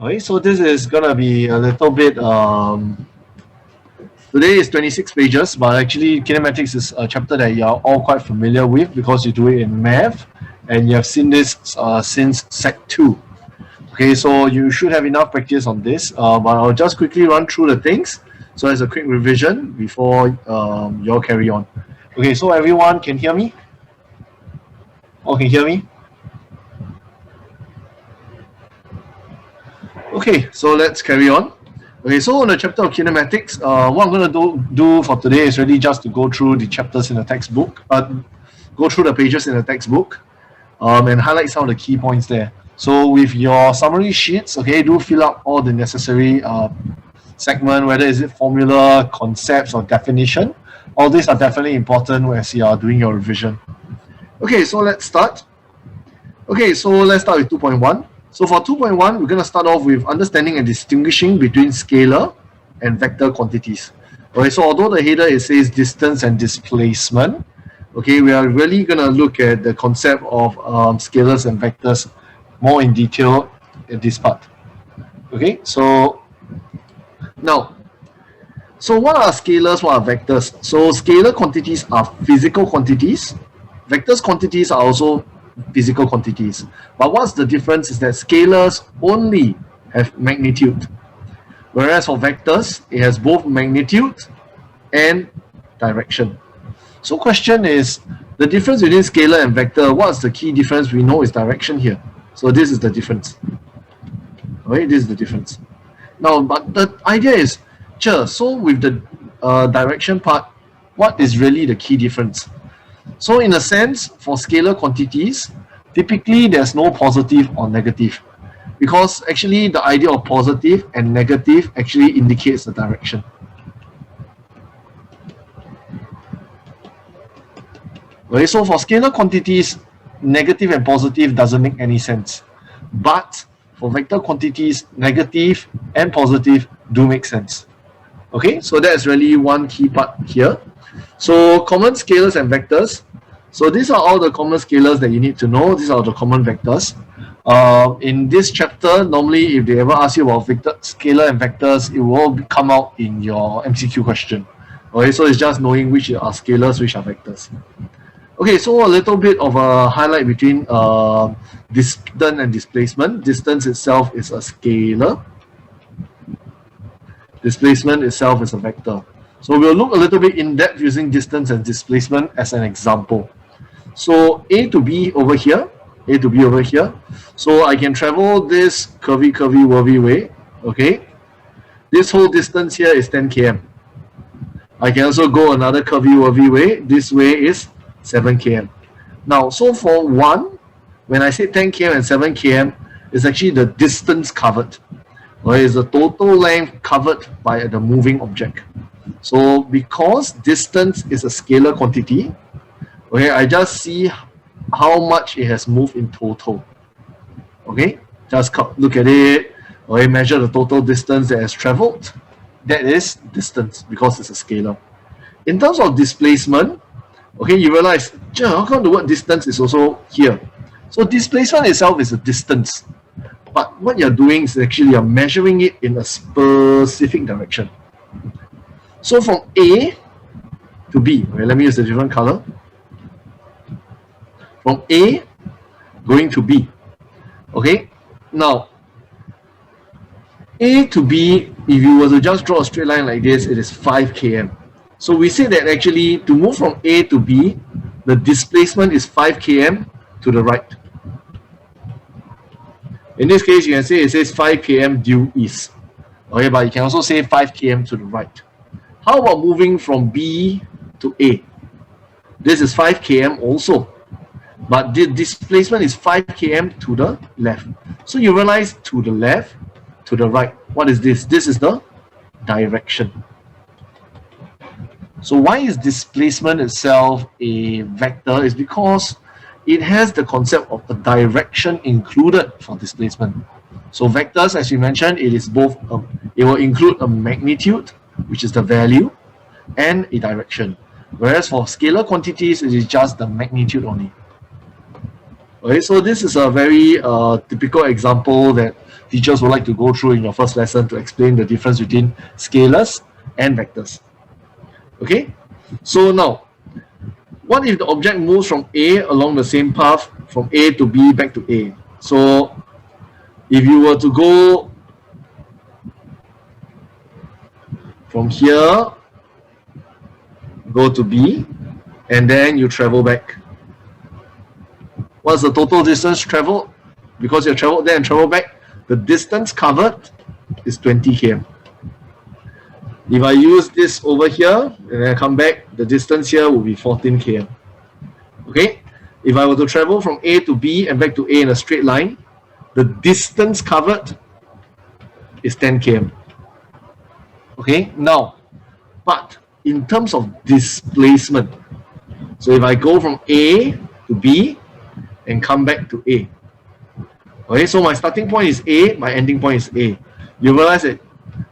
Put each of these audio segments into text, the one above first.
Okay, so this is gonna be a little bit today is 26 pages, but actually kinematics is a chapter that you are all quite familiar with because you do it in math and you have seen this since Sec 2. Okay, so you should have enough practice on this, but I'll just quickly run through the things. So as a quick revision before you all carry on. Okay, so everyone can hear me? All can hear me? Okay, so let's carry on. Okay, so on the chapter of kinematics, what I'm going to do for today is really just to go through the chapters in the textbook, go through the pages in the textbook, and highlight some of the key points there. So with your summary sheets, okay, do fill up all the necessary segment, whether is it formula, concepts, or definition. All these are definitely important as you are doing your revision. Okay, so let's start. Okay, so let's start with 2.1. So for 2.1, we're going to start off with understanding and distinguishing between scalar and vector quantities. Okay, so although the header it says distance and displacement, okay, we are really going to look at the concept of scalars and vectors more in detail in this part. Okay, so now, so what are scalars, what are vectors? So scalar quantities are physical quantities. Vectors quantities are also physical quantities. But what's the difference is that scalars only have magnitude, whereas for vectors, it has both magnitude and direction. So question is, the difference between scalar and vector, what's the key difference? We know is direction here. So this is the difference. Okay, this is the difference. Now, but the idea is, so with the direction part, what is really the key difference? So in a sense, for scalar quantities, typically there's no positive or negative, because actually the idea of positive and negative actually indicates the direction. Okay, so for scalar quantities, negative and positive doesn't make any sense. But for vector quantities, negative and positive do make sense. Okay, so that's really one key part here. So common scalars and vectors. So these are all the common scalars that you need to know. These are the common vectors. In this chapter, normally if they ever ask you about scalar and vectors, it will come out in your MCQ question. Okay, so it's just knowing which are scalars, which are vectors. Okay, so a little bit of a highlight between distance and displacement. Distance itself is a scalar. Displacement itself is a vector. So we'll look a little bit in depth using distance and displacement as an example. So A to B over here, A to B over here. So I can travel this curvy way, okay? This whole distance here is 10 km. I can also go another curvy way. This way is 7 km. Now, so for one, when I say 10 km and 7 km, it's actually the distance covered. Or is the total length covered by the moving object. So because distance is a scalar quantity, okay, I just see how much it has moved in total. Okay, just look at it, okay, measure the total distance that has traveled. That is distance because it's a scalar. In terms of displacement, okay, you realize, how come the word distance is also here? So displacement itself is a distance. But what you're doing is actually you're measuring it in a specific direction. So from A to B, okay, let me use a different color. From A going to B. Okay, now A to B, if you were to just draw a straight line like this, it is 5 km. So we say that actually to move from A to B, the displacement is 5 km to the right. In this case, you can say it says 5 km due east. Okay, but you can also say 5 km to the right. How about moving from B to A? This is 5 km also. But the displacement is 5 km to the left. So you realize to the left, to the right. What is this? This is the direction. So why is displacement itself a vector? Is because it has the concept of a direction included for displacement. So vectors, as we mentioned, it is both. It will include a magnitude, which is the value, and a direction. Whereas for scalar quantities, it is just the magnitude only. Okay, so this is a very typical example that teachers would like to go through in your first lesson to explain the difference between scalars and vectors. Okay, so now, what if the object moves from A along the same path from A to B back to A? So if you were to go from here, go to B, and then you travel back. What's the total distance traveled? Because you traveled there and traveled back, the distance covered is 20 km. If I use this over here and I come back, the distance here will be 14 km. Okay? If I were to travel from A to B and back to A in a straight line, the distance covered is 10 km. Okay? Now, but in terms of displacement, so if I go from A to B and come back to A, okay, so my starting point is A, my ending point is A. You realize that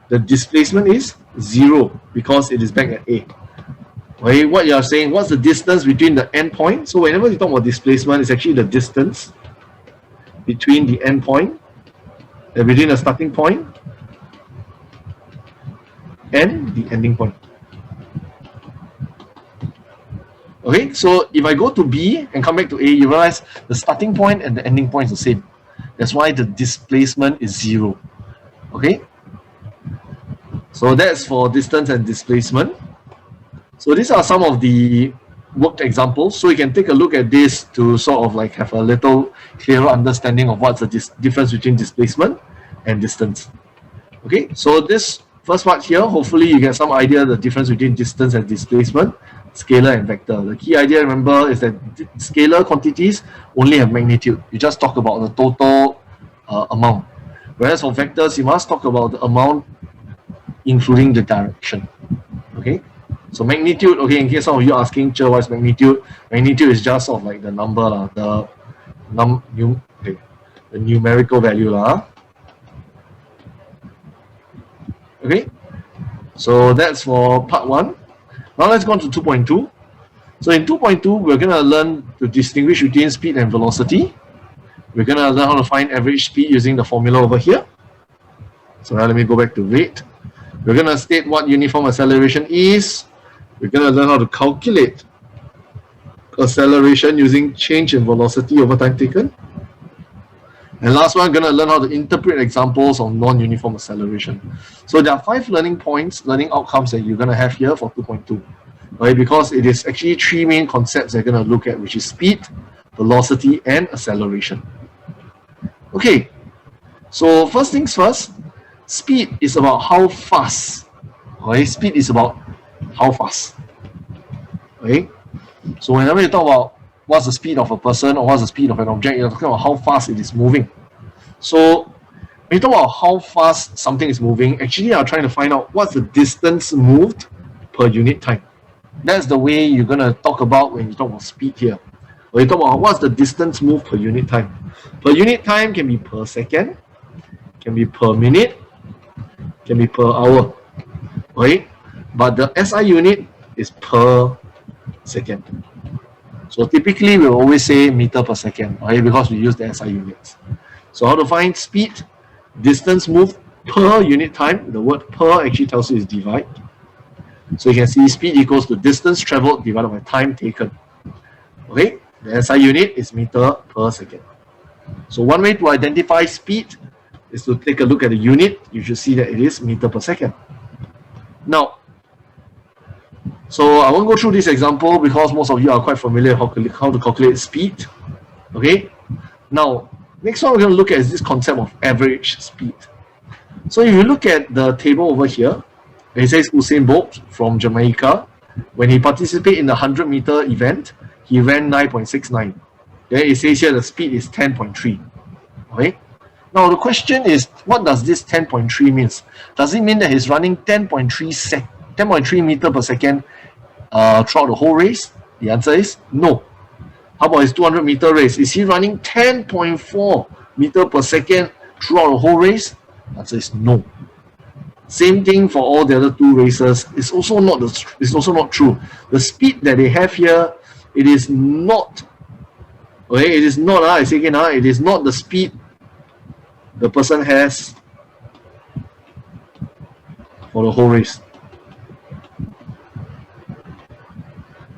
the displacement is 0 because it is back at A. Okay, what you are saying, what's the distance between the endpoint? So whenever you talk about displacement, it's actually the distance between the endpoint, between the starting point and the ending point. Okay, so if I go to B and come back to A, you realize the starting point and the ending point is the same. That's why the displacement is 0. Okay, so that's for distance and displacement. So these are some of the worked examples. So you can take a look at this to sort of like have a little clearer understanding of what's the difference between displacement and distance. Okay, so this first part here, hopefully you get some idea the difference between distance and displacement, scalar and vector. The key idea, remember, is that scalar quantities only have magnitude. You just talk about the total amount. Whereas for vectors, you must talk about the amount including the direction. Okay, so magnitude, okay, in case some of you are asking, what is magnitude? Magnitude is just sort of like the number, the numerical value. Okay, so that's for part 1. Now let's go on to 2.2. So in 2.2, we're going to learn to distinguish between speed and velocity. We're going to learn how to find average speed using the formula over here. So now let me go back to rate. We're going to state what uniform acceleration is. We're going to learn how to calculate acceleration using change in velocity over time taken. And last one, I'm going to learn how to interpret examples of non-uniform acceleration. So there are 5 learning points, learning outcomes that you're going to have here for 2.2. Right? Because it is actually 3 main concepts they're going to look at, which is speed, velocity, and acceleration. Okay, so first things first, speed is about how fast. Okay, speed is about how fast. Okay, so whenever you talk about what's the speed of a person or what's the speed of an object, you're talking about how fast it is moving. So when you talk about how fast something is moving, actually I'm trying to find out what's the distance moved per unit time. That's the way you're going to talk about when you talk about speed here. When you talk about what's the distance moved per unit time. Per unit time can be per second, can be per minute, can be per hour. Right? But the SI unit is per second. So typically we'll always say meter per second, right? Because we use the SI units. So how to find speed, distance moved per unit time. The word per actually tells you is divide. So you can see speed equals to distance traveled divided by time taken. Okay, the SI unit is meter per second. So one way to identify speed is to take a look at the unit. You should see that it is meter per second. Now, so I won't go through this example because most of you are quite familiar with how to calculate speed. Okay, now next one we're going to look at is this concept of average speed. So if you look at the table over here, it says Usain Bolt from Jamaica, when he participated in the 100-meter event, he ran 9.69. Then it says here the speed is 10.3. Okay. Now the question is, what does this 10.3 means? Does it mean that he's running 10.3 meter per second throughout the whole race? The answer is no. How about his 200-meter race? Is he running 10.4 meter per second throughout the whole race? The answer is no. Same thing for all the other 2 races. It's also not true. The speed that they have here, it is not Okay, it is not, I say again, it is not the speed the person has for the whole race.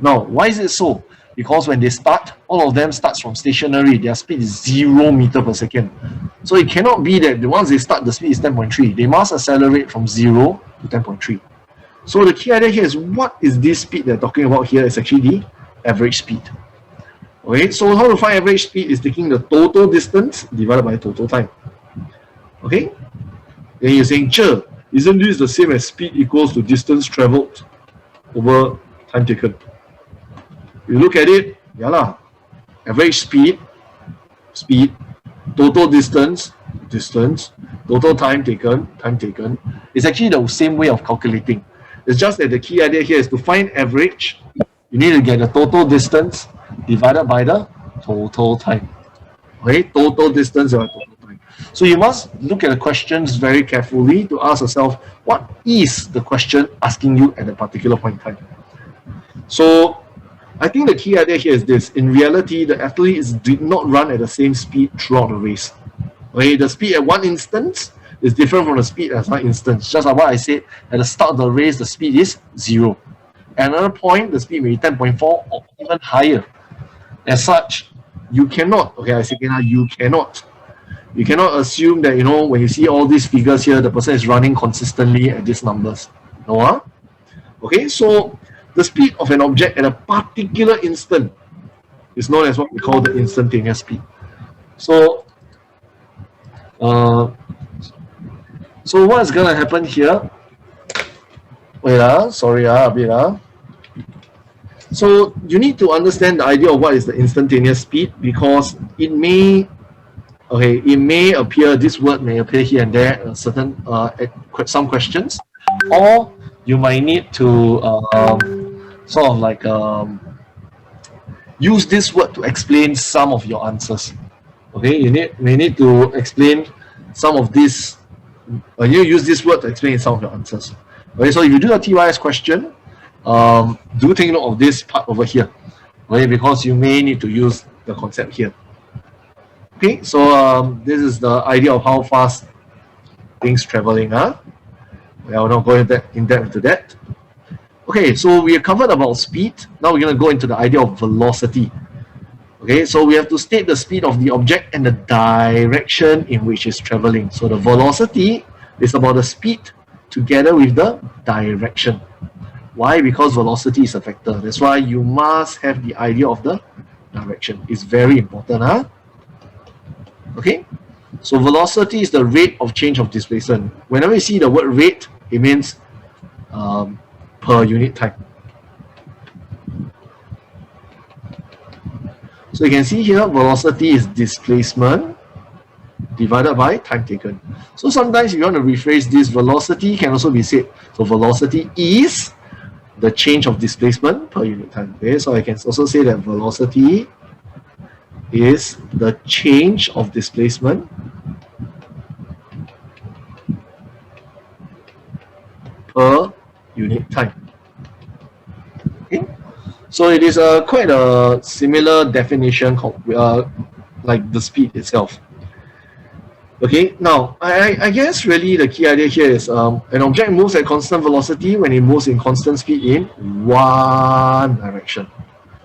Now, why is it so? Because when they start, all of them starts from stationary. Their speed is 0 meter per second. So it cannot be that once they start, the speed is 10.3. They must accelerate from 0 to 10.3. So the key idea here is, what is this speed they're talking about here? Is actually the average speed. Okay, so how to find average speed is taking the total distance divided by total time. Okay, then you're saying, Che, isn't this the same as speed equals to distance traveled over time taken? You look at it, yeah lah. Average speed, total distance, total time taken, It's actually the same way of calculating. It's just that the key idea here is to find average. You need to get the total distance divided by the total time. Okay, total distance divided by total time. So you must look at the questions very carefully to ask yourself, what is the question asking you at a particular point in time? So I think the key idea here is this. In reality, the athletes did not run at the same speed throughout the race. Okay, the speed at one instance is different from the speed at one instance. Just like what I said, at the start of the race, the speed is 0. At another point, the speed may be 10.4 or even higher. As such, you cannot, okay, I say again, you cannot assume that, when you see all these figures here, the person is running consistently at these numbers. No, okay, so the speed of an object at a particular instant is known as what we call the instantaneous speed. So, so what's gonna happen here? Wait, sorry, a bit. So you need to understand the idea of what is the instantaneous speed, because it may appear, this word may appear here and there, certain some questions, or you might need to sort of like use this word to explain some of your answers. Okay, you may need to explain some of this. You use this word to explain some of your answers. Okay, so if you do a TYS question, do take note of this part over here. Okay, because you may need to use the concept here. Okay, so this is the idea of how fast things traveling. I will not go in depth into that. Okay, so we have covered about speed. Now we're going to go into the idea of velocity. Okay, so we have to state the speed of the object and the direction in which it's traveling. So the velocity is about the speed together with the direction. Why? Because velocity is a vector. That's why you must have the idea of the direction. It's very important. Okay, so velocity is the rate of change of displacement. Whenever you see the word rate, it means per unit time. So you can see here, velocity is displacement divided by time taken. So sometimes if you want to rephrase this, velocity can also be said, so velocity is the change of displacement per unit time. Okay, so I can also say that velocity is the change of displacement per unit time. Okay, so it is quite a similar definition like the speed itself. Okay, now I guess really the key idea here is an object moves at constant velocity when it moves in constant speed in one direction.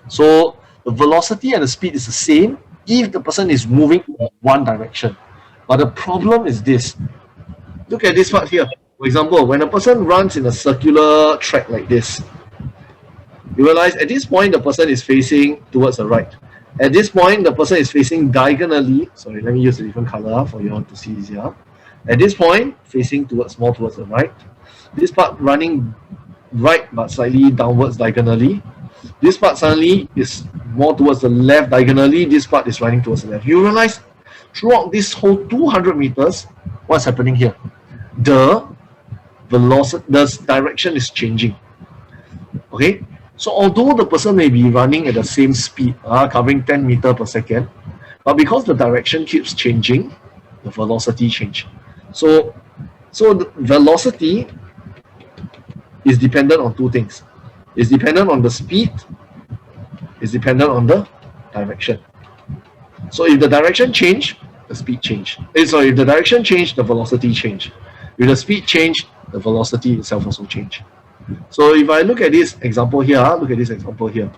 So the velocity and the speed is the same if the person is moving in one direction. But the problem is this. Look at this part here. For example, when a person runs in a circular track like this, you realize at this point the person is facing towards the right. At this point, the person is facing diagonally. Sorry, let me use a different color for you all to see easier. At this point, facing more towards the right. This part running right but slightly downwards diagonally. This part suddenly is more towards the left diagonally. This part is running towards the left. You realize throughout this whole 200 meters, what's happening here? The velocity, the direction is changing. Okay? So although the person may be running at the same speed, covering 10 meters per second, but because the direction keeps changing, the velocity change. So the velocity is dependent on two things. It's dependent on the speed, it's dependent on the direction. So if the direction change, the speed change. Sorry, if the direction change, the velocity change. If the speed change, the velocity itself also change. So if I look at this example here, look at this example here.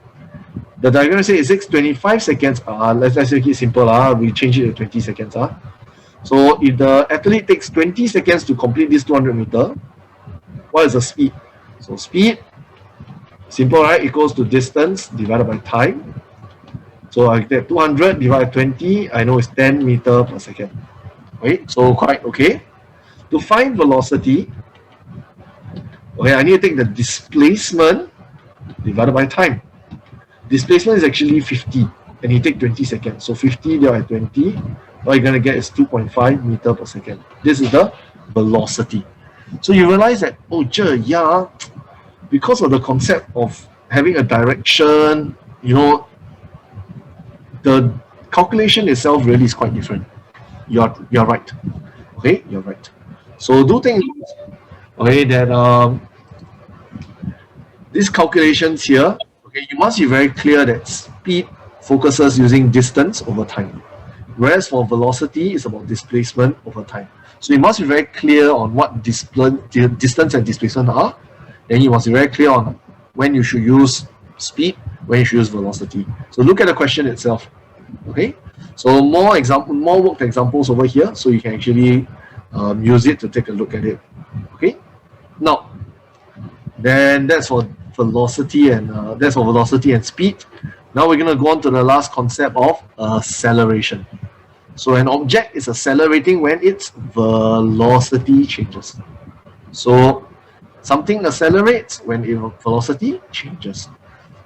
The diagram says it takes 25 seconds. Let's make it simple. We change it to 20 seconds. So if the athlete takes 20 seconds to complete this 200 meter, what is the speed? So speed, simple, right? Equals to distance divided by time. So I get 200 divided by 20. I know it's 10 meter per second. Right? So quite okay. To find velocity, okay, I need to take the displacement divided by time. Displacement is actually 50, and you take 20 seconds. So 50 divided by 20, what you're going to get is 2.5 meter per second. This is the velocity. So you realize that, oh, yeah, because of the concept of having a direction, you know, the calculation itself really is quite different. You're right. Okay, you're right. So do think, okay, that these calculations here, okay, you must be very clear that speed focuses using distance over time, whereas for velocity, it's about displacement over time. So you must be very clear on what distance and displacement are. Then you must be very clear on when you should use speed, when you should use velocity. So look at the question itself. Okay, so more worked examples over here, so you can actually use it to take a look at it. Okay, now then that's for velocity and speed. Now we're going to go on to the last concept of acceleration. So an object is accelerating when its velocity changes. So something accelerates when its velocity changes.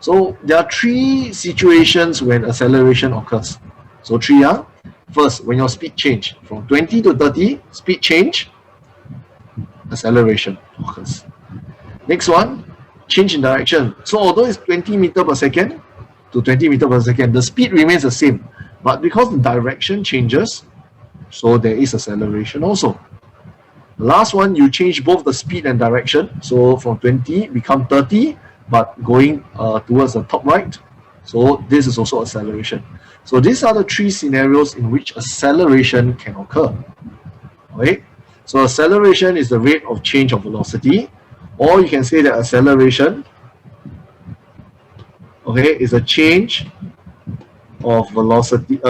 So there are three situations when acceleration occurs. So three are: first, when your speed change from 20 to 30, speed change, acceleration occurs. Next one, change in direction. So although it's 20 meter per second to 20 meter per second, the speed remains the same. But because the direction changes, so there is acceleration also. The last one, you change both the speed and direction. So from 20 become 30, but going towards the top right. So this is also acceleration. So these are the three scenarios in which acceleration can occur. Okay? So acceleration is the rate of change of velocity, or you can say that acceleration, okay, is a change of velocity,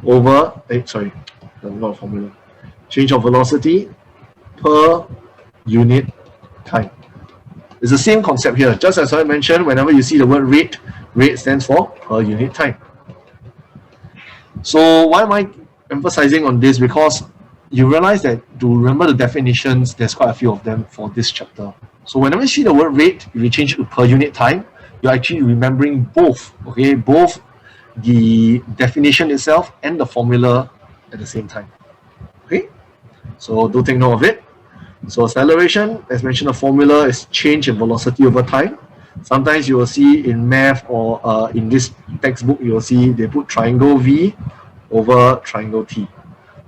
over, sorry, not a formula. Change of velocity per unit time. It's the same concept here. Just as I mentioned, whenever you see the word rate, rate stands for per unit time. So why am I emphasizing on this? Because you realize that to remember the definitions, there's quite a few of them for this chapter. So whenever you see the word rate, if you change it to per unit time, you're actually remembering both, okay, both the definition itself and the formula at the same time. Okay, so do take note of it. So acceleration, as mentioned, the formula is change in velocity over time. Sometimes you will see in math or in this textbook, you will see they put triangle V over triangle T.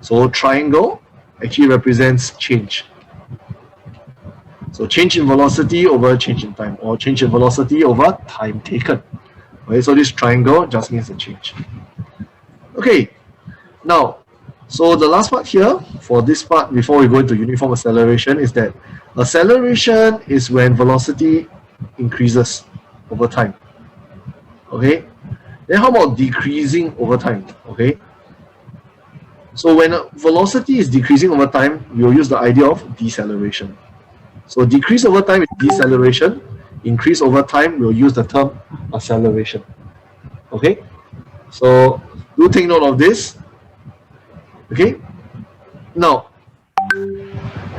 So triangle actually represents change. So change in velocity over change in time, or change in velocity over time taken. Okay, so this triangle just means a change. Okay, now, so the last part here, for this part, before we go into uniform acceleration, is that acceleration is when velocity increases over time. Okay, then how about decreasing over time? Okay, so when velocity is decreasing over time, we'll use the idea of deceleration. So decrease over time is deceleration. Increase over time, we'll use the term acceleration. Okay, so do take note of this. Okay, now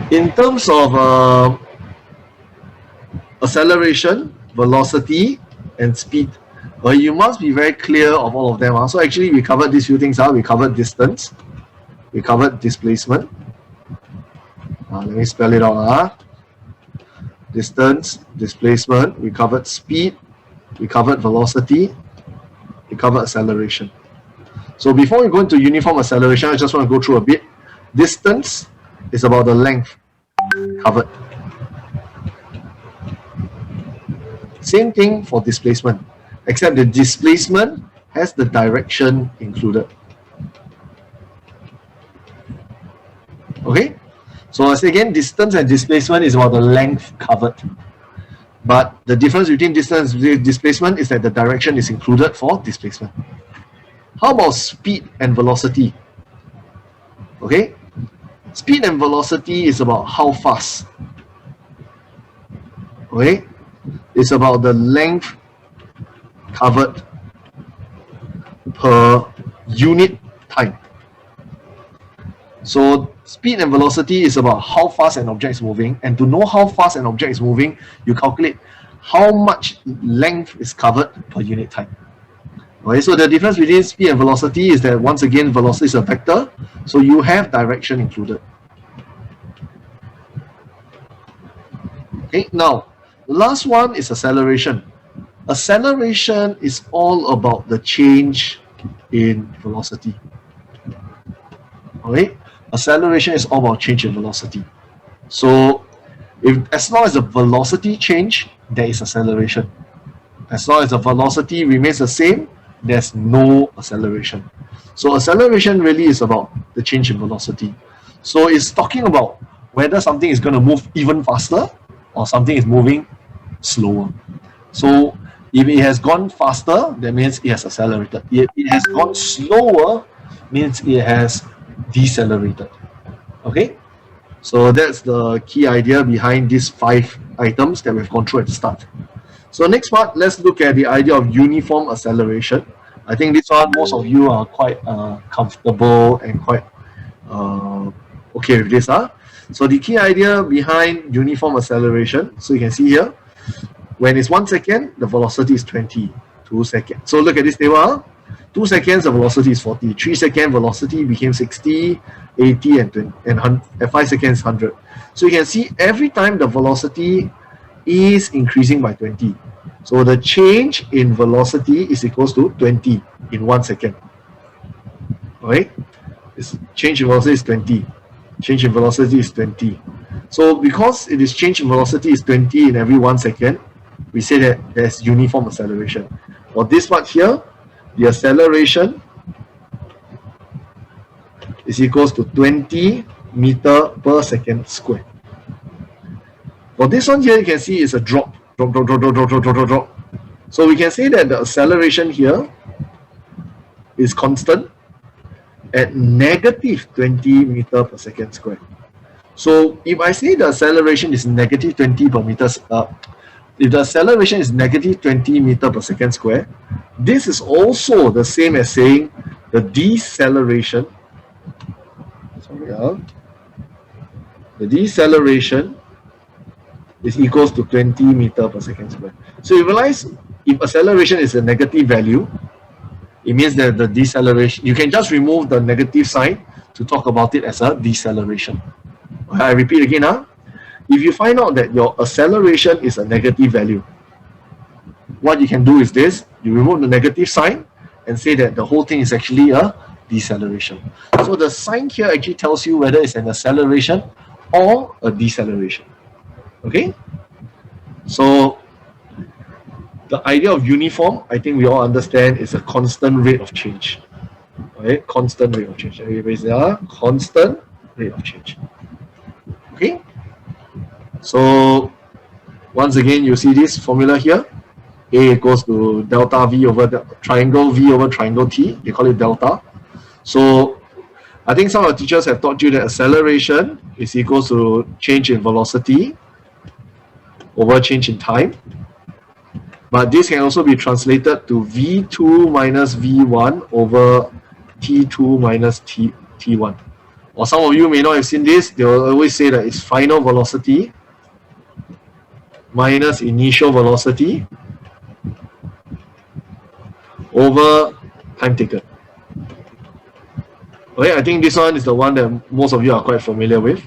in terms of acceleration, velocity, and speed, you must be very clear of all of them. So actually, we covered these few things. We covered distance, we covered displacement. Let me spell it out. Distance, displacement, we covered speed, we covered velocity, we covered acceleration. So before we go into uniform acceleration, I just want to go through a bit. Distance is about the length covered. Same thing for displacement. except the displacement has the direction included. Okay, so as again, distance and displacement is about the length covered, but the difference between distance and displacement is that the direction is included for displacement. How about speed and velocity? Okay, speed and velocity is about how fast. Okay, it's about the length covered per unit time. So speed and velocity is about how fast an object is moving, and to know how fast an object is moving, you calculate how much length is covered per unit time. Okay, so the difference between speed and velocity is that once again, velocity is a vector, so you have direction included. Okay, now the last one is acceleration. Acceleration is all about the change in velocity. Okay, acceleration is all about change in velocity. So as long as the velocity change, there is acceleration. As long as the velocity remains the same, there's no acceleration. So acceleration really is about the change in velocity. So it's talking about whether something is going to move even faster or something is moving slower. So if it has gone faster, that means it has accelerated. If it has gone slower, means it has decelerated. Okay, so that's the key idea behind these 5 items that we've gone through at the start. So next part, let's look at the idea of uniform acceleration. I think this one most of you are quite comfortable and quite okay with this. So the key idea behind uniform acceleration, so you can see here, when it's 1 second, the velocity is 20. 2 seconds. So look at this table. 2 seconds, the velocity is 40. 3 second velocity became 60, 80, and 20, and 5 seconds 100. So you can see every time the velocity is increasing by 20. So the change in velocity is equals to 20 in 1 second. Okay, this change in velocity is 20. Change in velocity is 20. So because it is change in velocity is 20 in every 1 second, we say that there's uniform acceleration. For this part here, the acceleration is equals to 20 meter per second square. For this one here, you can see it's a drop. So we can say that the acceleration here is constant at negative 20 meter per second square. So if I say the acceleration is negative 20 per meters, if the acceleration is negative 20 meter per second square, this is also the same as saying the deceleration. The deceleration is equals to 20 meter per second square. So you realize if acceleration is a negative value, it means that the deceleration, you can just remove the negative sign to talk about it as a deceleration. I repeat again. If you find out that your acceleration is a negative value, what you can do is this: you remove the negative sign and say that the whole thing is actually a deceleration. So the sign here actually tells you whether it's an acceleration or a deceleration. Okay? So the idea of uniform, I think we all understand, is a constant rate of change. Okay? Constant rate of change. Everybody say, constant rate of change. Okay? So once again, you see this formula here. A equals to delta V over the triangle V over triangle T. They call it delta. So I think some of the teachers have taught you that acceleration is equal to change in velocity over change in time. But this can also be translated to V2 minus V1 over T2 minus T1. Or some of you may not have seen this. They will always say that it's final velocity minus initial velocity over time taken. Okay, I think this one is the one that most of you are quite familiar with.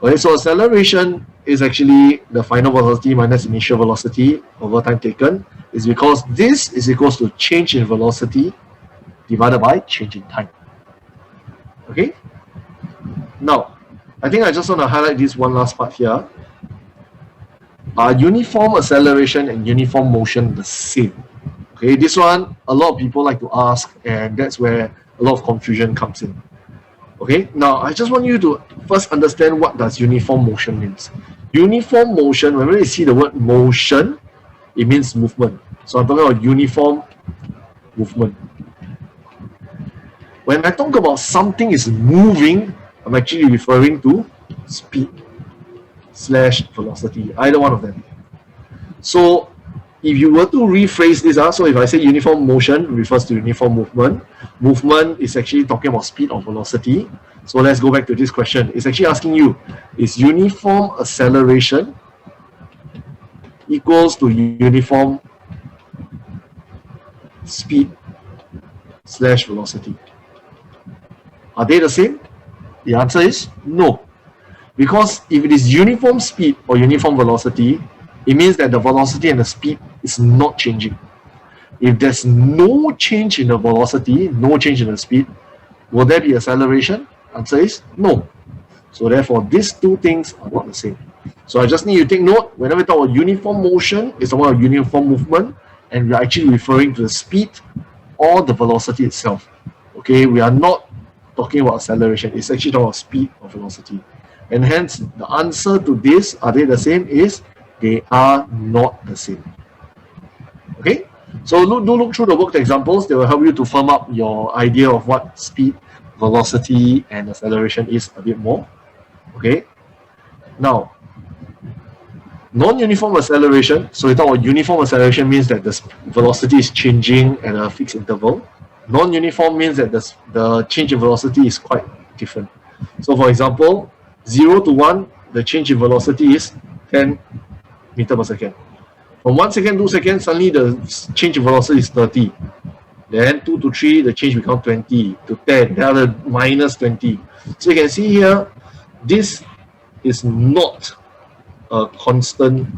Okay, so acceleration is actually the final velocity minus initial velocity over time taken. Is because this is equals to change in velocity divided by change in time. Okay. Now, I think I just want to highlight this one last part here. Are uniform acceleration and uniform motion the same? Okay, this one a lot of people like to ask, and that's where a lot of confusion comes in. Okay, now I just want you to first understand what does uniform motion means. Uniform motion, whenever you see the word motion, it means movement. So I'm talking about uniform movement. When I talk about something is moving, I'm actually referring to speed / velocity, either one of them. So if you were to rephrase this, so if I say uniform motion refers to uniform movement, movement is actually talking about speed or velocity. So let's go back to this question. It's actually asking you, is uniform acceleration equals to uniform speed / velocity? Are they the same? The answer is no. Because if it is uniform speed or uniform velocity, it means that the velocity and the speed is not changing. If there's no change in the velocity, no change in the speed, will there be acceleration? Answer is no. So therefore, these two things are not the same. So I just need you to take note, whenever we talk about uniform motion, it's about uniform movement, and we are actually referring to the speed or the velocity itself. Okay, we are not talking about acceleration, it's actually talking about speed or velocity. And hence, the answer to this, are they the same, is they are not the same. Okay, so do look through the worked examples. They will help you to firm up your idea of what speed, velocity, and acceleration is a bit more. Okay, now, non-uniform acceleration. So we talk about uniform acceleration means that the velocity is changing at a fixed interval. Non-uniform means that the change in velocity is quite different. So for example, 0 to 1, the change in velocity is 10 meters per second. From 1 second, 2 seconds, suddenly the change in velocity is 30. Then 2 to 3, the change becomes 20 to 10, the other minus 20. So you can see here, this is not a constant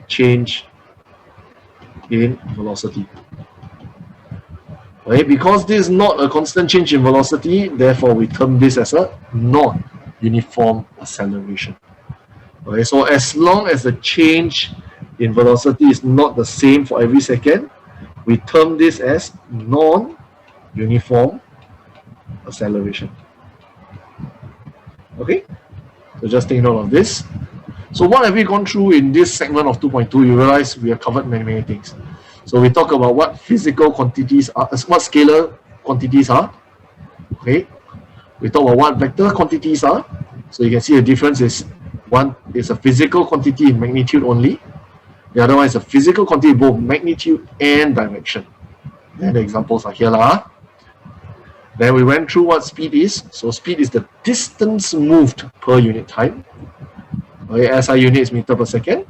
change in velocity. Okay, because this is not a constant change in velocity, therefore we term this as a non-uniform acceleration. Okay, so as long as the change in velocity is not the same for every second, we term this as non-uniform acceleration. Okay, so just take note of this. So what have we gone through in this segment of 2.2? You realize we have covered many things. So we talk about what physical quantities are, what scalar quantities are. Okay, we talk about what vector quantities are. So you can see the difference is one is a physical quantity in magnitude only. The other one is a physical quantity both magnitude and direction. And the examples are here. Then we went through what speed is. So speed is the distance moved per unit time. Okay, SI unit is meter per second.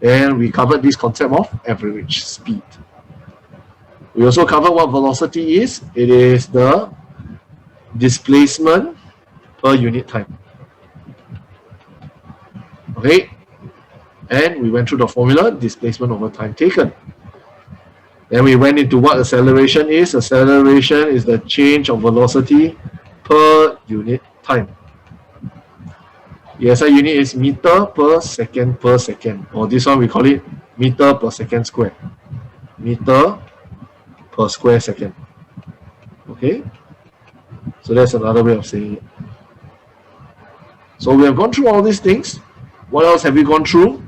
And we covered this concept of average speed. We also covered what velocity is. It is the displacement per unit time. Okay, and we went through the formula, displacement over time taken. Then we went into what acceleration is. Acceleration is the change of velocity per unit time. The SI unit is meter per second, or this one we call it meter per second square. Meter per square second. Okay, so that's another way of saying it. So we have gone through all these things. What else have we gone through?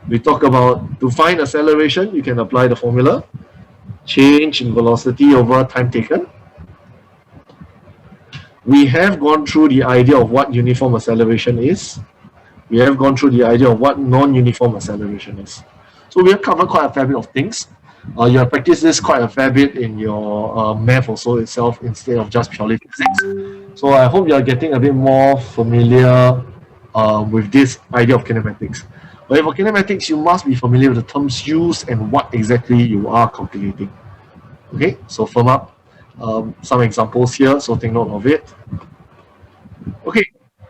We talk about, to find acceleration, you can apply the formula. Change in velocity over time taken. We have gone through the idea of what uniform acceleration is. We have gone through the idea of what non-uniform acceleration is. So we have covered quite a fair bit of things. You have practiced this quite a fair bit in your math also itself instead of just purely physics. So I hope you are getting a bit more familiar with this idea of kinematics. But for kinematics, you must be familiar with the terms used and what exactly you are calculating. Okay, so firm up some examples here, so take note of it. Okay,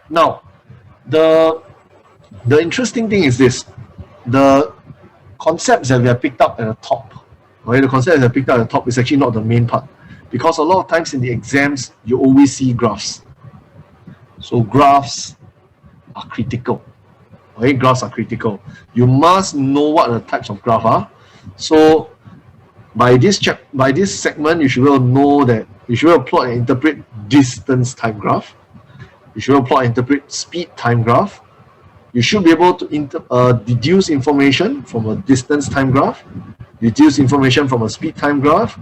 now the interesting thing is this: the concepts that we have picked up at the top. Okay, the concepts that are picked up at the top is actually not the main part, because a lot of times in the exams you always see graphs. So graphs are critical. Okay, graphs are critical. You must know what the types of graph are. So by this segment, you should be able to know that you should be able to plot and interpret distance time graph. You should be able to plot and interpret speed time graph. You should be able to deduce information from a distance time graph, deduce information from a speed time graph,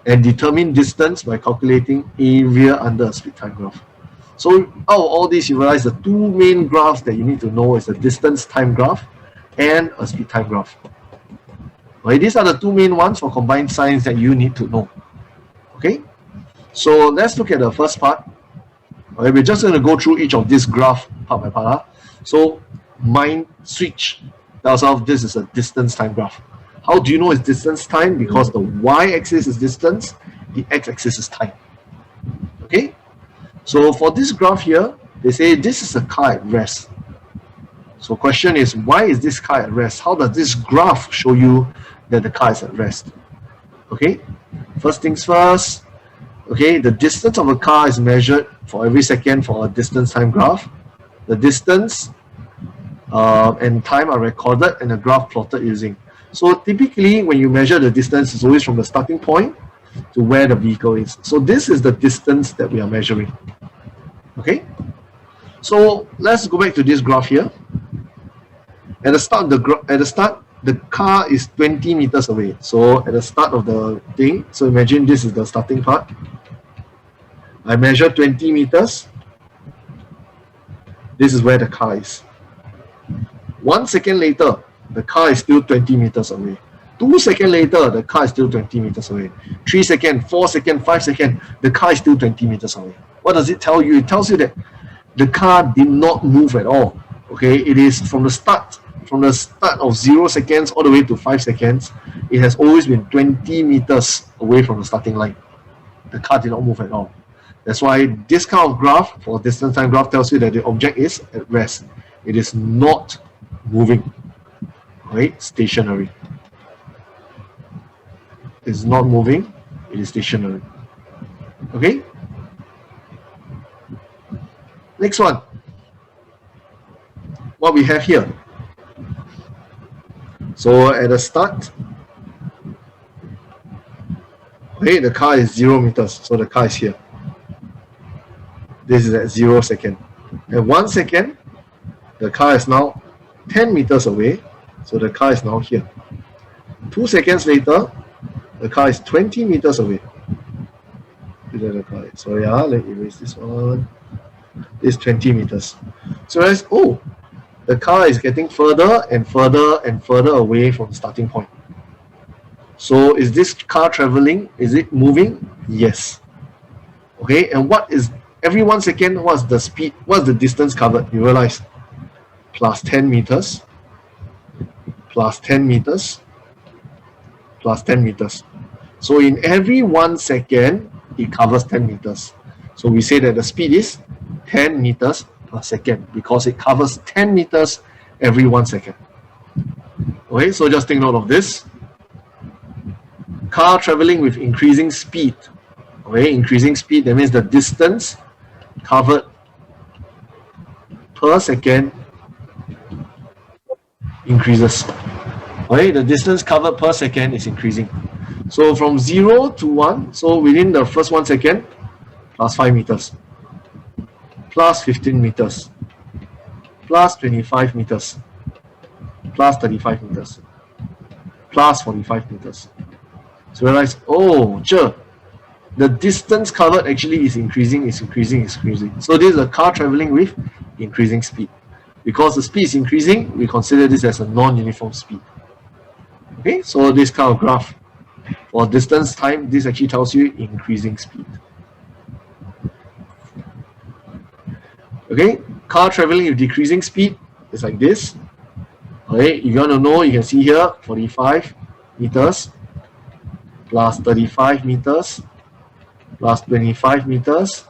and determine distance by calculating area under a speed time graph. So out of all this, you realize the two main graphs that you need to know is the distance time graph and a speed time graph. Okay, these are the two main ones for combined science that you need to know. Okay, so let's look at the first part. Okay, we're just going to go through each of these graphs part by part. So mind switch tells us this is a distance time graph. How do you know it's distance time? Because the y-axis is distance, the x-axis is time. Okay, so for this graph here, they say this is a car at rest. So question is, why is this car at rest? How does this graph show you that the car is at rest? Okay, first things first. Okay, the distance of a car is measured for every second for a distance time graph. The distance and time are recorded and a graph plotted using. So typically when you measure the distance, it's always from the starting point to where the vehicle is. So this is the distance that we are measuring. Okay, so let's go back to this graph here. At the start, the car is 20 meters away. So at the start of the thing, so imagine this is the starting part. I measure 20 meters. This is where the car is. 1 second later, the car is still 20 meters away. 2 seconds later, the car is still 20 meters away. 3 seconds, 4 seconds, 5 seconds, the car is still 20 meters away. What does it tell you? It tells you that the car did not move at all. Okay, it is from the start of 0 seconds all the way to 5 seconds, it has always been 20 meters away from the starting line. The car did not move at all. That's why this kind of graph, for distance time graph, tells you that the object is at rest. It is not moving, right? Stationary. It's not moving, it is stationary. Okay? Next one. What we have here. So at the start, okay, the car is 0 meters, so the car is here. This is at 0 second. At 1 second, the car is now 10 meters away, so the car is now here. 2 seconds later, the car is 20 meters away. So yeah, let me erase this one. It's 20 meters. So as the car is getting further and further and further away from the starting point. So is this car traveling? Is it moving? Yes. Okay, and what is every 1 second? What's the speed? What's the distance covered? You realize plus 10 meters, plus 10 meters, plus 10 meters. So in every 1 second, it covers 10 meters. So we say that the speed is 10 meters per second because it covers 10 meters every 1 second. Okay, so just take note of this. Car traveling with increasing speed. Okay, increasing speed, that means the distance covered per second increases. Okay, the distance covered per second is increasing. So from 0 to 1, so within the first 1 second, plus 5 meters, plus 15 meters, plus 25 meters, plus 35 meters, plus 45 meters. So realize, the distance covered actually is increasing, is increasing, is increasing. So this is a car traveling with increasing speed. Because the speed is increasing, we consider this as a non-uniform speed. Okay, so this kind of graph for distance time, this actually tells you increasing speed. Okay, car traveling with decreasing speed is like this. Okay, if you want to know, you can see here 45 meters plus 35 meters plus 25 meters.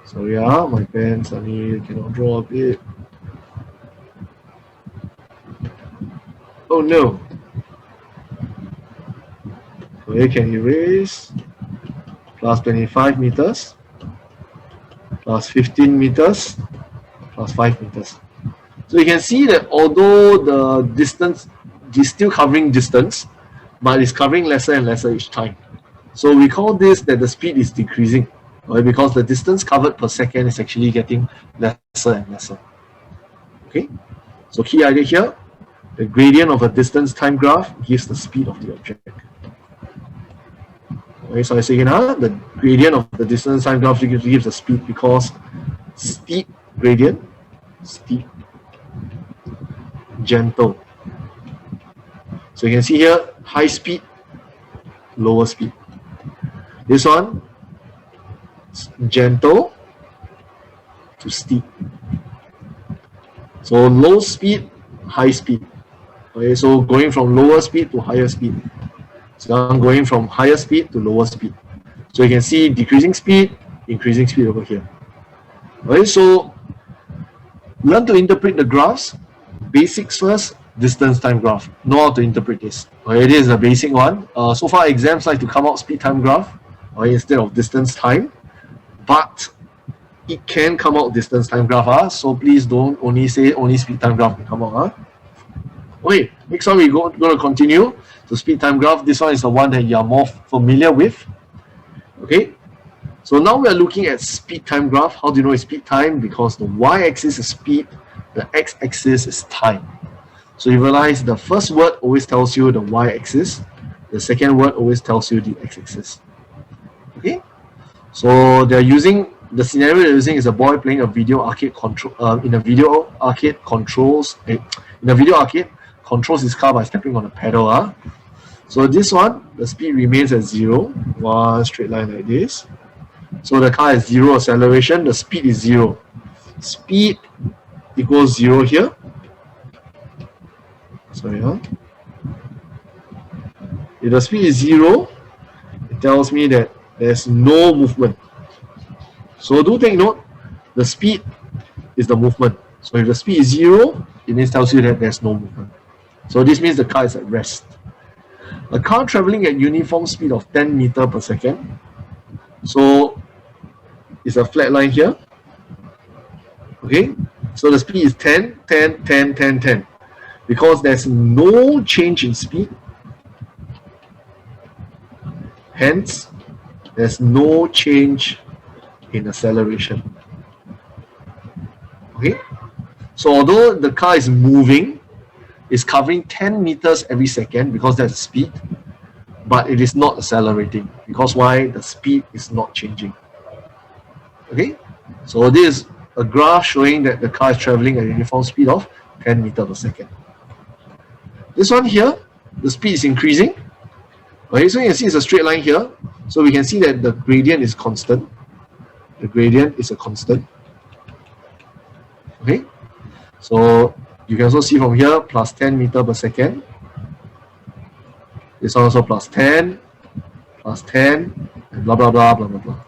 So yeah, my pen suddenly cannot draw a bit. Oh no. Okay, can erase. Plus 25 meters plus 15 meters plus 5 meters. So you can see that although the distance, is still covering distance, but it's covering lesser and lesser each time. So we call this that the speed is decreasing, right? Because the distance covered per second is actually getting lesser and lesser. Okay, so key idea here, the gradient of a distance time graph gives the speed of the object. Okay, so I say again, the gradient of the distance time graph gives the speed because steep gradient, steep, gentle. So you can see here, high speed, lower speed. This one, gentle to steep. So low speed, high speed. Okay, so going from lower speed to higher speed. So I'm going from higher speed to lower speed. So you can see decreasing speed, increasing speed over here. Okay, so learn to interpret the graphs. Basics first, distance time graph. Know how to interpret this. Okay, it is a basic one. So far exams like to come out speed time graph instead of distance time, but it can come out distance time graph. So please don't only say only speed time graph can come out. Okay, next one we're going to continue to speed time graph. This one is the one that you are more familiar with. Okay, so now we are looking at speed time graph. How do you know it's speed time? Because the y-axis is speed, the x-axis is time. So you realize the first word always tells you the y-axis, the second word always tells you the x-axis. Okay, so they're using the scenario they're using is a boy playing a video arcade control in a video arcade controls his car by stepping on a pedal. So this one, the speed remains at 0, one straight line like this. So the car has 0 acceleration, the speed is 0. Speed equals 0 here. Sorry, if the speed is 0, it tells me that there's no movement. So do take note, the speed is the movement. So if the speed is 0, it tells you that there's no movement. So this means the car is at rest. A car traveling at uniform speed of 10 meters per second. So it's a flat line here. Okay, so the speed is 10, 10, 10, 10, 10. Because there's no change in speed, hence there's no change in acceleration. Okay, so although the car is moving, it's covering 10 meters every second because that's the speed, but it is not accelerating because why? The speed is not changing. Okay, so this is a graph showing that the car is traveling at a uniform speed of 10 meters per second. This one here, the speed is increasing. Okay, so you can see it's a straight line here. So we can see that the gradient is constant. The gradient is a constant. Okay, so you can also see from here plus 10 meters per second. This one also plus 10, and blah blah blah blah blah blah.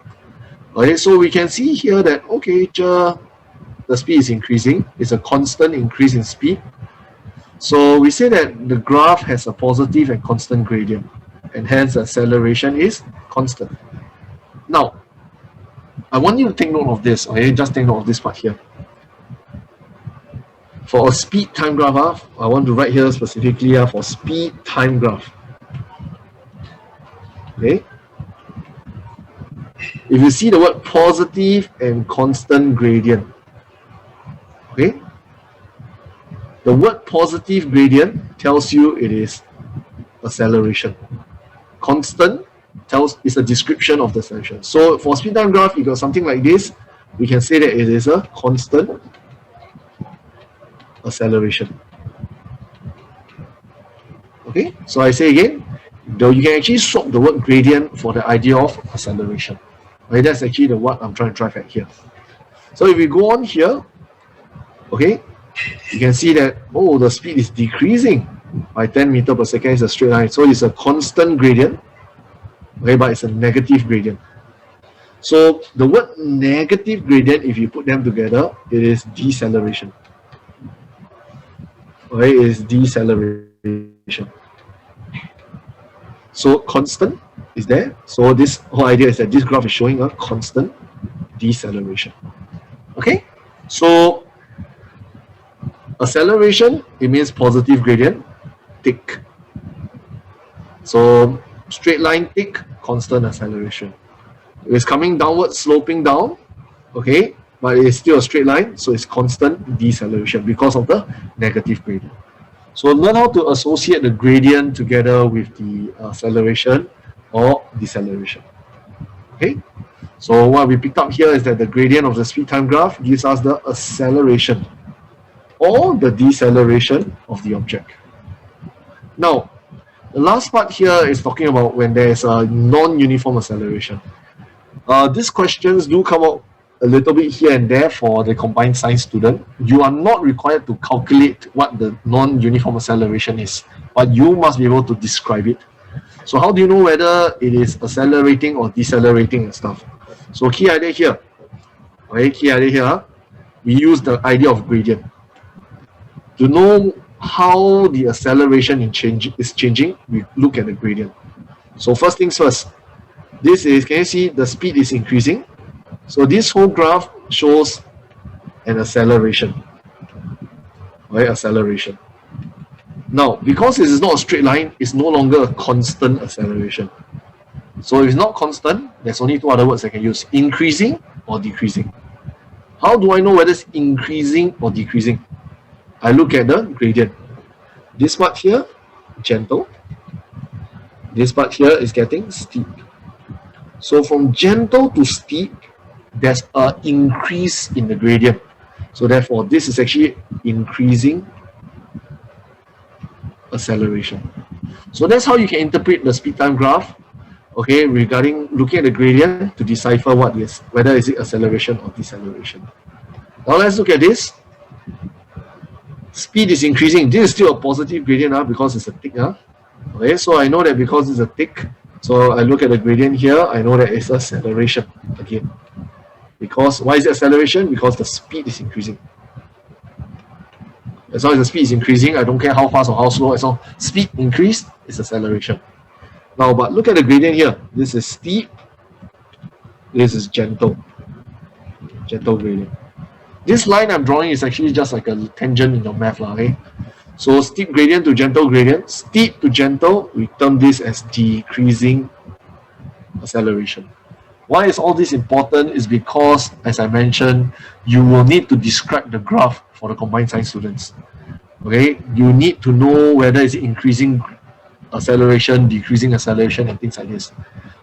Okay, so we can see here that okay, the speed is increasing. It's a constant increase in speed. So we say that the graph has a positive and constant gradient, and hence the acceleration is constant. Now, I want you to take note of this. Okay, just take note of this part here. For a speed time graph, I want to write here specifically for speed time graph. Okay. If you see the word positive and constant gradient, okay, the word positive gradient tells you it is acceleration. Constant is a description of the acceleration. So for speed time graph, you got something like this. We can say that it is a constant acceleration. Okay, so I say again, though you can actually swap the word gradient for the idea of acceleration. Okay, that's actually the what I'm trying to drive at here. So if we go on here, okay, you can see that the speed is decreasing by 10 meters per second. It's a straight line, so it's a constant gradient. Okay, but it's a negative gradient. So the word negative gradient, if you put them together, it is deceleration. Okay, it is deceleration. So constant is there. So this whole idea is that this graph is showing a constant deceleration. Okay, so acceleration, it means positive gradient. tick. So straight line tick, constant acceleration. It's coming downward, sloping down, okay, but it's still a straight line, so it's constant deceleration because of the negative gradient. So learn how to associate the gradient together with the acceleration or deceleration. Okay, so what we picked up here is that the gradient of the speed time graph gives us the acceleration or the deceleration of the object. Now, the last part here is talking about when there is a non-uniform acceleration. These questions do come out a little bit here and there for the combined science student. You are not required to calculate what the non-uniform acceleration is, but you must be able to describe it. So how do you know whether it is accelerating or decelerating and stuff? So key idea here, okay, key idea here, we use the idea of gradient. To know how the acceleration is changing, we look at the gradient. So first things first, this is, can you see the speed is increasing? So this whole graph shows an acceleration, right? Acceleration. Now, because this is not a straight line, it's no longer a constant acceleration. So if it's not constant, there's only two other words I can use: increasing or decreasing. How do I know whether it's increasing or decreasing? I look at the gradient. This part here, gentle. This part here is getting steep. So from gentle to steep, there's an increase in the gradient. So therefore, this is actually increasing acceleration. So that's how you can interpret the speed time graph, okay, regarding looking at the gradient to decipher what is, whether is it acceleration or deceleration. Now let's look at this. Speed is increasing. This is still a positive gradient because it's a tick. Okay, so I know that because it's a tick, so I look at the gradient here, I know that it's acceleration again. Because, why is it acceleration? Because the speed is increasing. As long as the speed is increasing, I don't care how fast or how slow, as long as speed increased, it's acceleration. Now, but look at the gradient here. This is steep, this is gentle. Gentle gradient. This line I'm drawing is actually just like a tangent in your math, okay? So steep gradient to gentle gradient. Steep to gentle, we term this as decreasing acceleration. Why is all this important? Is because, as I mentioned, you will need to describe the graph for the combined science students. Okay, you need to know whether it's increasing acceleration, decreasing acceleration, and things like this.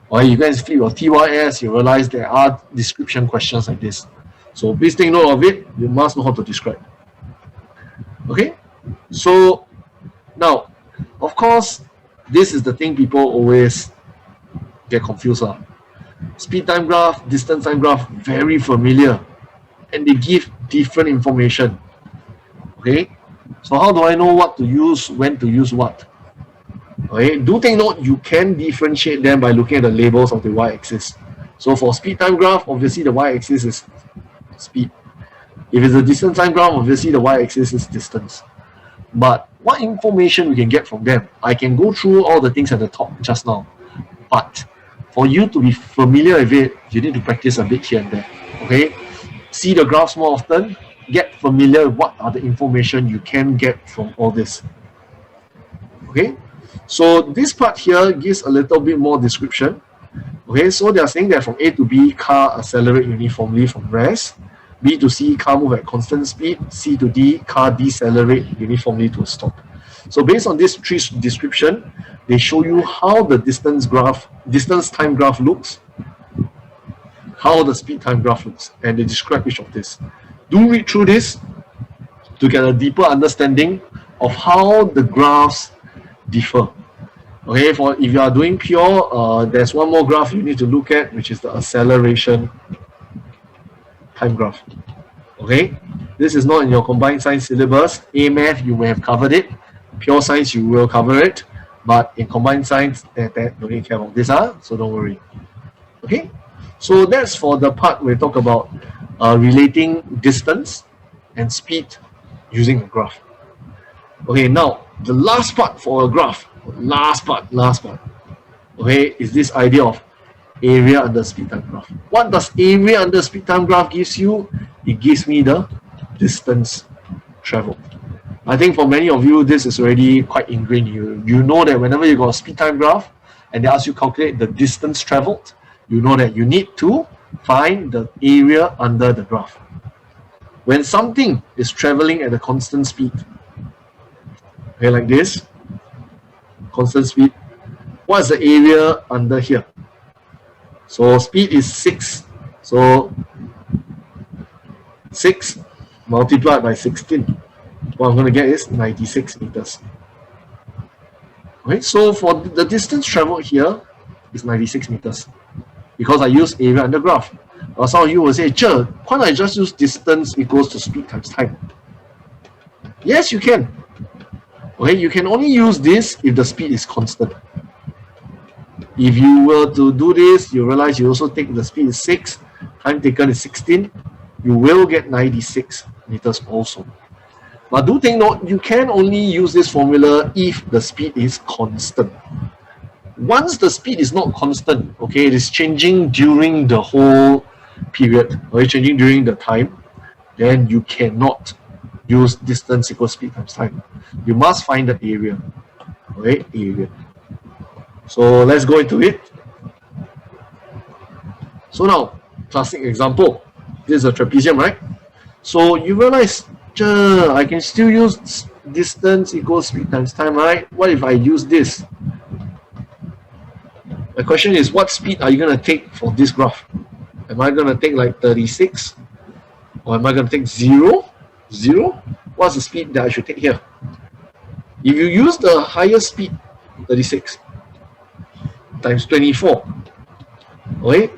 Or you guys flip your TYS, you realize there are description questions like this. So please take note of it. You must know how to describe. Okay, so now, of course, this is the thing people always get confused on. Speed time graph, distance time graph, very familiar, and they give different information. Okay, so how do I know what to use, when to use what? Okay, do take note, you can differentiate them by looking at the labels of the y-axis. So for speed time graph, obviously the y-axis is speed. If it's a distance time graph, obviously the y-axis is distance. But what information we can get from them? I can go through all the things at the top just now, but for you to be familiar with it, you need to practice a bit here and there. Okay, see the graphs more often, get familiar with what are the information you can get from all this. Okay, so this part here gives a little bit more description. Okay, so they are saying that from A to B, car accelerate uniformly from rest. B to C, car move at constant speed. C to D, car decelerate uniformly to a stop. So based on this tree description, they show you how the distance time graph looks, how the speed time graph looks, and they describe each of this. Do read through this to get a deeper understanding of how the graphs differ. Okay, for if you are doing pure, there's one more graph you need to look at, which is the acceleration time graph. Okay, this is not in your combined science syllabus. A math, you may have covered it. Pure science, you will cover it. But in combined science, don't need care about this, so don't worry. Okay, so that's for the part we talk about relating distance and speed using a graph. Okay, now the last part for a graph, last part, okay, is this idea of area under speed time graph. What does area under speed time graph gives you? It gives me the distance traveled. I think for many of you, this is already quite ingrained. You know that whenever you got a speed time graph and they ask you calculate the distance traveled, you know that you need to find the area under the graph. When something is traveling at a constant speed, okay, like this, constant speed, what is the area under here? So speed is 6. So 6 multiplied by 16. What I'm going to get is 96 meters. Okay, so for the distance traveled here is 96 meters because I use area under graph. Or some of you will say, why don't I just use distance equals to speed times time? Yes, you can. Okay, you can only use this if the speed is constant. If you were to do this, you realize you also take the speed is 6, time taken is 16, you will get 96 meters also. But do take note, you can only use this formula if the speed is constant. Once the speed is not constant, okay, it is changing during the whole period, or changing during the time, then you cannot use distance equals speed times time. You must find the area, okay, area. So let's go into it. So now, classic example. This is a trapezium, right? So you realize, I can still use distance equals speed times time, right? What if I use this? The question is, what speed are you going to take for this graph? Am I going to take like 36? Or am I going to take 0? 0? What's the speed that I should take here? If you use the higher speed, 36 times 24, okay,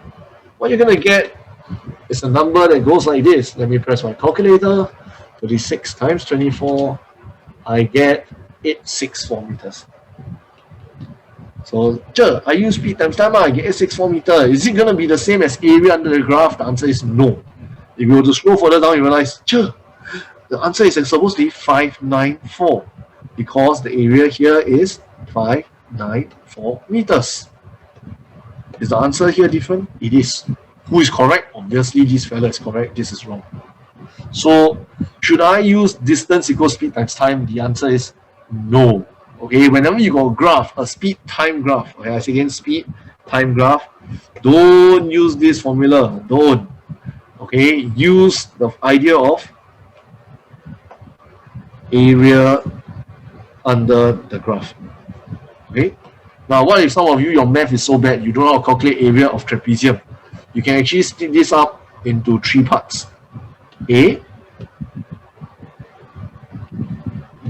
what you're going to get is a number that goes like this. Let me press my calculator. 36 times 24, I get 864 meters. So, I use speed times time, I get 864 meters. Is it going to be the same as area under the graph? The answer is no. If you were to scroll further down, you realize, the answer is supposed to be 594 because the area here is 594 meters. Is the answer here different? It is. Who is correct? Obviously, this fella is correct. This is wrong. So, should I use distance equals speed times time? The answer is no. Okay, whenever you got a graph, a speed time graph, okay, I say again, speed time graph, don't use this formula. Don't. Okay, use the idea of area under the graph. Okay, now what if some of you, your math is so bad, you don't know how to calculate area of trapezium? You can actually split this up into 3 parts. A,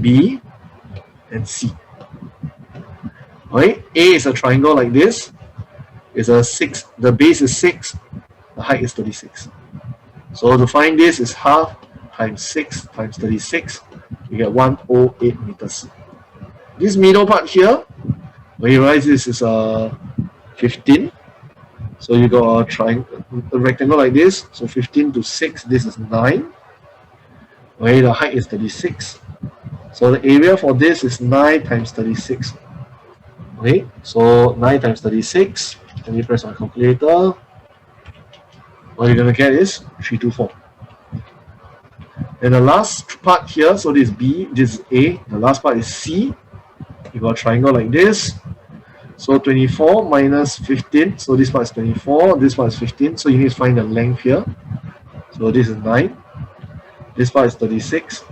B, and C. Okay, A is a triangle like this. It's a 6. The base is 6. The height is 36. So to find this is half times 6 times 36. You get 108 meters. This middle part here, when you realize this is 15. So you got a triangle, a rectangle like this. So 15 to 6, this is 9. Okay, the height is 36. So the area for this is 9 times 36. Okay, so 9 times 36. Let me press my calculator. What you're gonna get is 324. And the last part here, so this is B, this is A. The last part is C. You got a triangle like this. So 24 minus 15. So this part is 24. This part is 15. So you need to find the length here. So this is 9. This part is 36.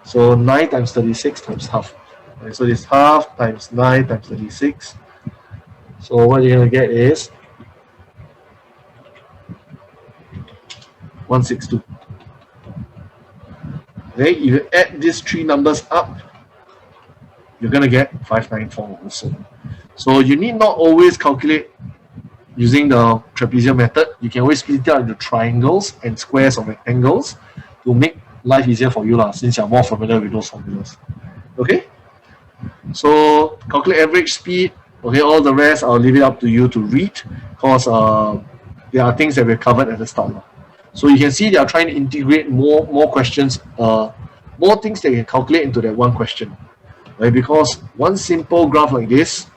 So 9 times 36 times half. Okay, so this half times 9 times 36. So what you're going to get is 162. Okay, if you add these 3 numbers up, you're going to get 594 also. So you need not always calculate using the trapezium method. You can always split it out into triangles and squares or rectangles to make life easier for you since you're more familiar with those formulas. Okay? So calculate average speed. Okay, all the rest I'll leave it up to you to read because there are things that we covered at the start. So you can see they are trying to integrate more questions, more things that you can calculate into that one question. Right? Because one simple graph like this,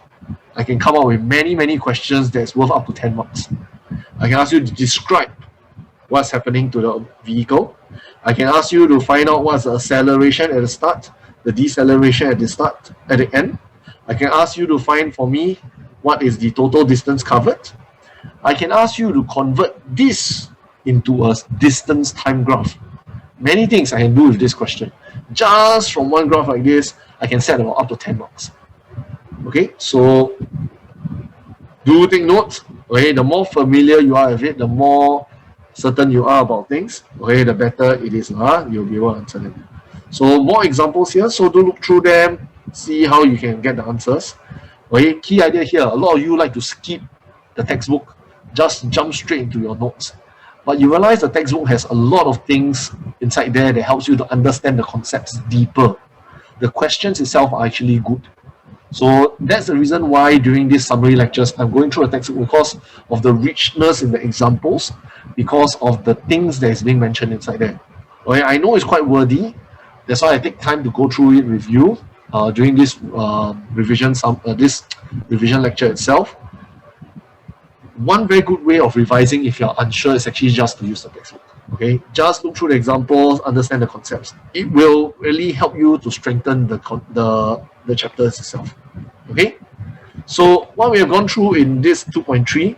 I can come up with many questions that's worth up to 10 marks. I can ask you to describe what's happening to the vehicle. I can ask you to find out what's the acceleration at the start, the deceleration at the start, at the end. I can ask you to find for me what is the total distance covered. I can ask you to convert this into a distance time graph. Many things I can do with this question. Just from one graph like this, I can set about up to 10 marks. Okay, so do take notes. Okay, the more familiar you are with it, the more certain you are about things, okay, the better it is. You'll be able to answer them. So more examples here. So do look through them, see how you can get the answers. Okay, key idea here. A lot of you like to skip the textbook, just jump straight into your notes. But you realize the textbook has a lot of things inside there that helps you to understand the concepts deeper. The questions itself are actually good. So that's the reason why during these summary lectures, I'm going through a textbook because of the richness in the examples, because of the things that is being mentioned inside there. Okay, I know it's quite wordy. That's why I take time to go through it with you during this revision lecture itself. One very good way of revising if you're unsure is actually just to use the textbook. Okay, just look through the examples, understand the concepts. It will really help you to strengthen the chapters itself. Okay, so what we have gone through in this 2.3,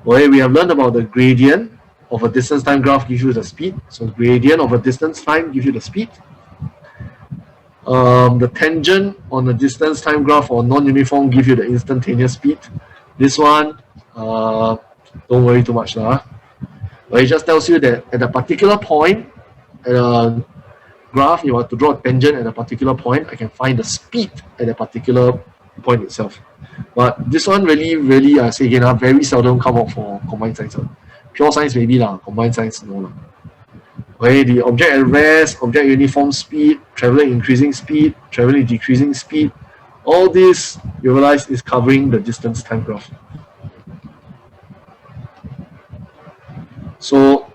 okay, we have learned about the gradient of a distance time graph gives you the speed. So the gradient of a distance time gives you the speed. The tangent on the distance time graph or non-uniform gives you the instantaneous speed. This one, don't worry too much. But it just tells you that at a particular point, at a graph, you want to draw a tangent at a particular point, I can find the speed at a particular point itself. But this one really, I say again, very seldom come out for combined science. Pure science maybe, combined science no. Okay, the object at rest, object uniform speed, traveling increasing speed, traveling decreasing speed, all this you realize is covering the distance time graph. So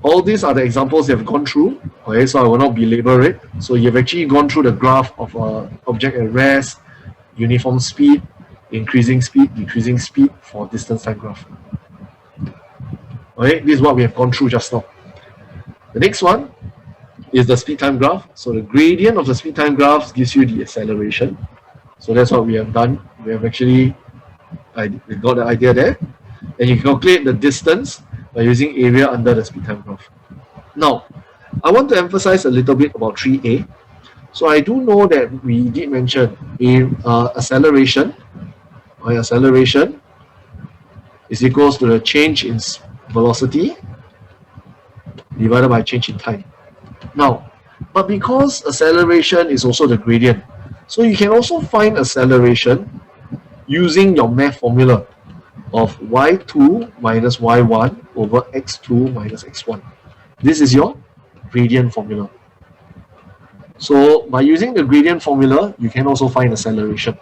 all these are the examples you have gone through. Okay, so I will not belabor it. So you've actually gone through the graph of object at rest, uniform speed, increasing speed, decreasing speed for distance time graph. Okay, this is what we have gone through just now. The next one is the speed time graph. So the gradient of the speed time graph gives you the acceleration. So that's what we have done. We have actually got the idea there. And you calculate the distance by using area under the speed time graph. Now, I want to emphasize a little bit about 3a. So I do know that we did mention acceleration. Acceleration is equals to the change in velocity divided by change in time. Now, but because acceleration is also the gradient, so you can also find acceleration using your math formula of y2 minus y1 over x2 minus x1. This is your gradient formula. So by using the gradient formula, you can also find acceleration.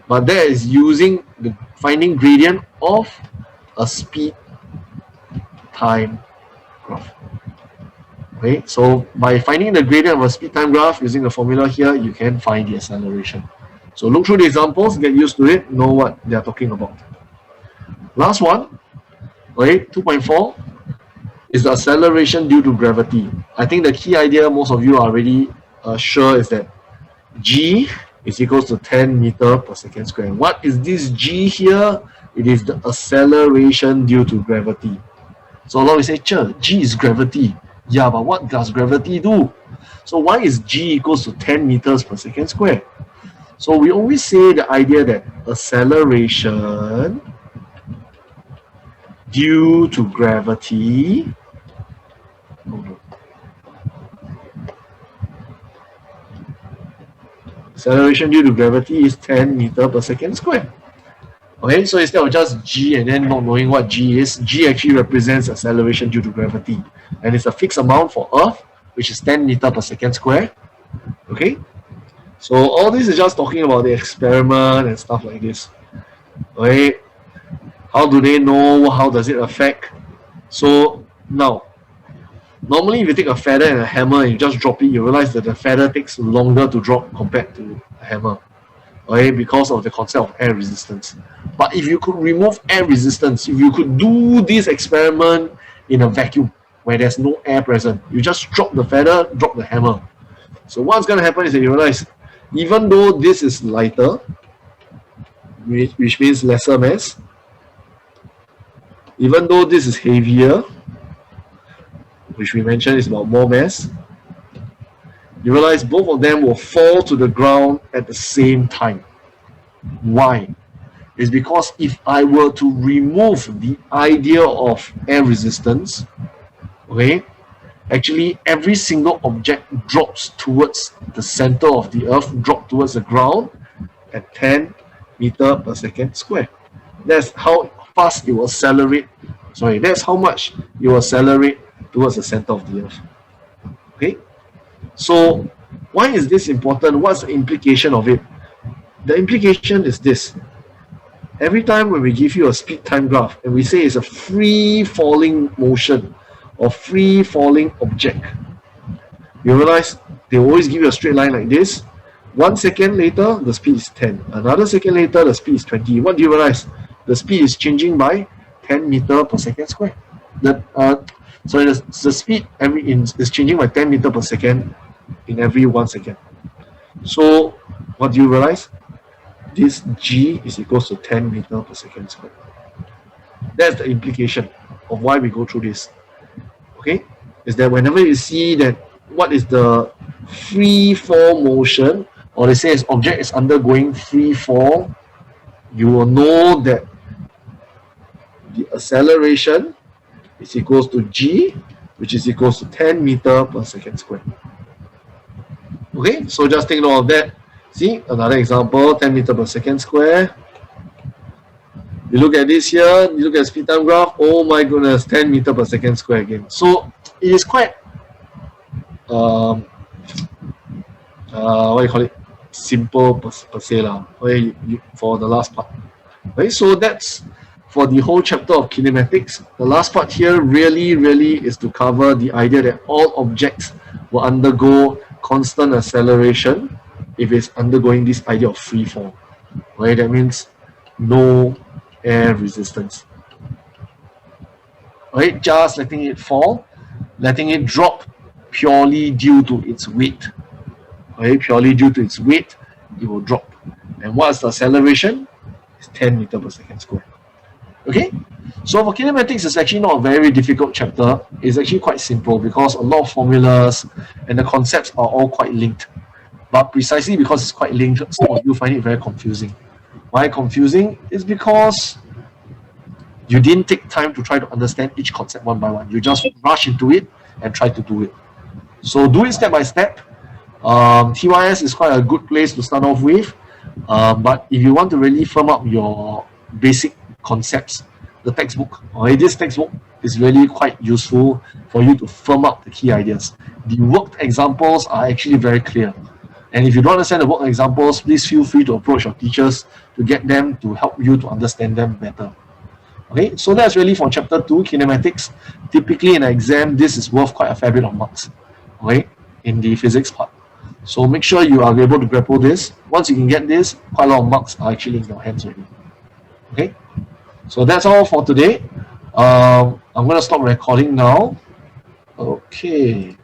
But that is using the finding gradient of a speed time graph. Okay, so by finding the gradient of a speed time graph using the formula here, you can find the acceleration. So look through the examples, get used to it, know what they are talking about. Last one, okay, 2.4 is the acceleration due to gravity. I think the key idea most of you are already sure is that g is equals to 10 meter per second square. What is this g here? It is the acceleration due to gravity. So a lot of you say, g is gravity. Yeah, but what does gravity do? So why is g equals to 10 meters per second square? So we always say the idea that acceleration due to gravity acceleration due to gravity is 10 meter per second square. Okay, so instead of just g and then not knowing what g is, g actually represents acceleration due to gravity. And it's a fixed amount for Earth, which is 10 meter per second square. Okay, so all this is just talking about the experiment and stuff like this. Okay, how do they know? How does it affect? So now, normally if you take a feather and a hammer and you just drop it, you realize that the feather takes longer to drop compared to a hammer. Okay, because of the concept of air resistance. But if you could remove air resistance, if you could do this experiment in a vacuum, where there's no air present. You just drop the feather, drop the hammer. So what's going to happen is that you realize, even though this is lighter, which means lesser mass, even though this is heavier, which we mentioned is about more mass, you realize both of them will fall to the ground at the same time. Why? It's because if I were to remove the idea of air resistance, okay, actually every single object drops towards the center of the earth, drop towards the ground at 10 meter per second square. That's how fast it will accelerate. Sorry, that's how much it will accelerate towards the center of the earth. Okay, so why is this important? What's the implication of it? The implication is this. Every time when we give you a speed time graph and we say it's a free falling motion or free falling object, you realize they always give you a straight line like this. 1 second later, the speed is 10. Another second later, the speed is 20. What do you realize? The speed is changing by 10 meter per second square. The speed is changing by 10 meter per second in every 1 second. So what do you realize? This G is equals to 10 meter per second square. That's the implication of why we go through this. Okay, is that whenever you see that what is the free fall motion, or they say object is undergoing free fall, you will know that the acceleration is equals to G, which is equals to 10 meter per second square. Okay, so just take note of that. See, another example, 10 meter per second square. You look at this here, you look at speed time graph, oh my goodness, 10 meter per second square again. So it is quite, what do you call it? Simple per se lah, for the last part. Okay, so that's for the whole chapter of kinematics. The last part here really is to cover the idea that all objects will undergo constant acceleration if it's undergoing this idea of free fall. Right? That means no air resistance. Right? Just letting it fall, letting it drop purely due to its weight. Right? Purely due to its weight, it will drop. And what's the acceleration? It's 10 meter per second square. Okay? So for kinematics, it's actually not a very difficult chapter. It's actually quite simple because a lot of formulas and the concepts are all quite linked. But precisely because it's quite linked, some of you find it very confusing. Why confusing? It's because you didn't take time to try to understand each concept one by one. You just rush into it and try to do it. So do it step by step. TYS is quite a good place to start off with. But if you want to really firm up your basic concepts, the textbook, this textbook is really quite useful for you to firm up the key ideas. The worked examples are actually very clear. And if you don't understand the worked examples, please feel free to approach your teachers to get them to help you to understand them better. Okay, so that's really for chapter 2, kinematics. Typically in an exam, this is worth quite a fair bit of marks, okay, in the physics part. So make sure you are able to grapple this. Once you can get this, quite a lot of marks are actually in your hands already. Okay, so that's all for today. I'm going to stop recording now. Okay.